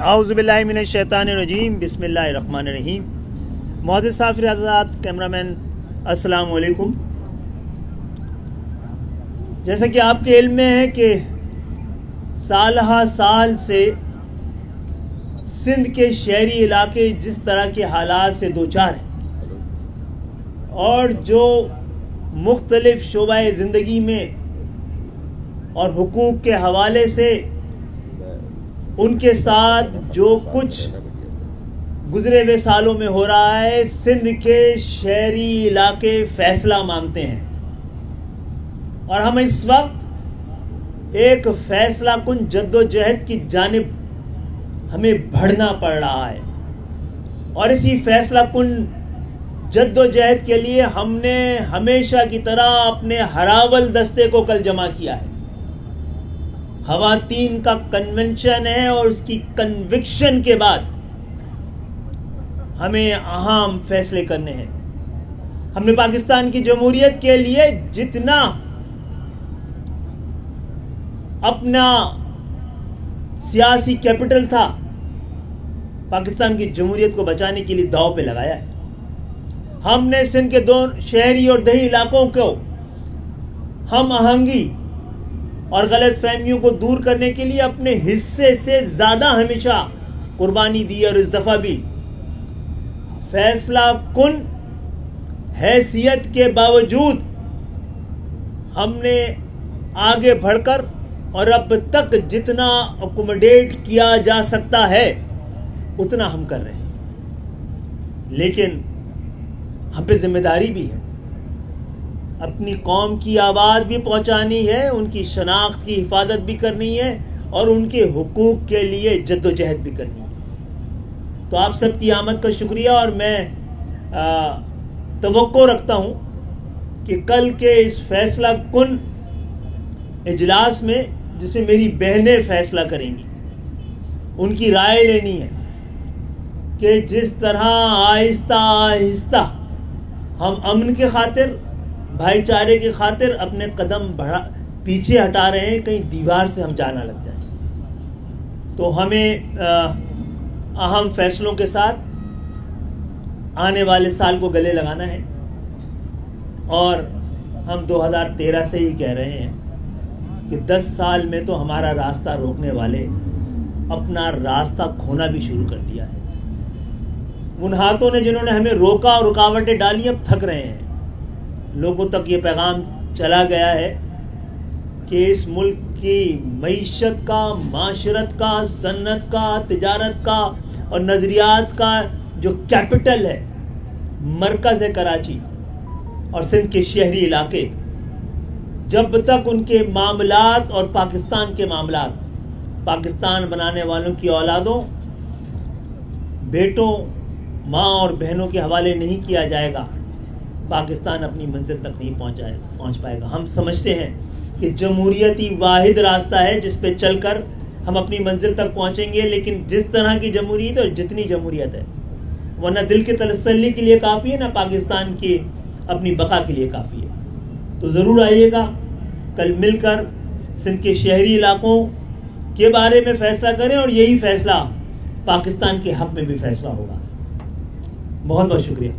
اعوذ باللہ من الشیطان الرجیم، بسم اللہ الرحمن الرحیم۔ معزز سافر حضرات، کیمرامین، السلام علیکم۔ جیسا کہ آپ کے علم میں ہے کہ سالہ سال سے سندھ کے شہری علاقے جس طرح کے حالات سے دوچار ہیں اور جو مختلف شعبہ زندگی میں اور حقوق کے حوالے سے ان کے ساتھ جو کچھ گزرے ہوئے سالوں میں ہو رہا ہے، سندھ کے شہری علاقے فیصلہ مانگتے ہیں اور ہم اس وقت ایک فیصلہ کن جد و جہد کی جانب ہمیں بڑھنا پڑ رہا ہے، اور اسی فیصلہ کن جد و جہد کے لیے ہم نے ہمیشہ کی طرح اپنے ہراول دستے کو کل جمع کیا ہے۔ خواتین کا کنونشن ہے اور اس کی کنوکشن کے بعد ہمیں اہم فیصلے کرنے ہیں۔ ہم نے پاکستان کی جمہوریت کے لیے جتنا اپنا سیاسی کیپٹل تھا پاکستان کی جمہوریت کو بچانے کے لیے داؤ پہ لگایا ہے۔ ہم نے سندھ کے دو شہری اور دیہی علاقوں کو ہم آہنگی اور غلط فہمیوں کو دور کرنے کے لیے اپنے حصے سے زیادہ ہمیشہ قربانی دی، اور اس دفعہ بھی فیصلہ کن حیثیت کے باوجود ہم نے آگے بڑھ کر اور اب تک جتنا اکوموڈیٹ کیا جا سکتا ہے اتنا ہم کر رہے ہیں، لیکن ہم پہ ذمہ داری بھی ہے، اپنی قوم کی آواز بھی پہنچانی ہے، ان کی شناخت کی حفاظت بھی کرنی ہے اور ان کے حقوق کے لیے جد و جہد بھی کرنی ہے۔ تو آپ سب کی آمد کا شکریہ، اور میں توقع رکھتا ہوں کہ کل کے اس فیصلہ کن اجلاس میں، جس میں میری بہنیں فیصلہ کریں گی، ان کی رائے لینی ہے کہ جس طرح آہستہ آہستہ ہم امن کے خاطر، بھائی چارے کی خاطر اپنے قدم پیچھے ہٹا رہے ہیں، کہیں دیوار سے ہم جانا لگ جائیں، تو ہمیں اہم فیصلوں کے ساتھ آنے والے سال کو گلے لگانا ہے، اور ہم 2013 سے ہی کہہ رہے ہیں کہ 10 سال میں تو ہمارا راستہ روکنے والے اپنا راستہ کھونا بھی شروع کر دیا ہے۔ ان ہاتھوں نے جنہوں نے ہمیں روکا اور رکاوٹیں ڈالی اب تھک رہے ہیں۔ لوگوں تک یہ پیغام چلا گیا ہے کہ اس ملک کی معیشت کا، معاشرت کا، صنعت کا، تجارت کا اور نظریات کا جو کیپٹل ہے، مرکز ہے کراچی اور سندھ کے شہری علاقے، جب تک ان کے معاملات اور پاکستان کے معاملات پاکستان بنانے والوں کی اولادوں، بیٹوں، ماں اور بہنوں کے حوالے نہیں کیا جائے گا، پاکستان اپنی منزل تک نہیں پہنچ پائے گا۔ ہم سمجھتے ہیں کہ جمہوریت ہی واحد راستہ ہے جس پہ چل کر ہم اپنی منزل تک پہنچیں گے، لیکن جس طرح کی جمہوریت ہے اور جتنی جمہوریت ہے، وہ نہ دل کی تسلی کے لیے کافی ہے، نہ پاکستان کی اپنی بقا کے لیے کافی ہے۔ تو ضرور آئیے گا، کل مل کر سندھ کے شہری علاقوں کے بارے میں فیصلہ کریں، اور یہی فیصلہ پاکستان کے حق میں بھی فیصلہ ہوگا۔ بہت بہت شکریہ۔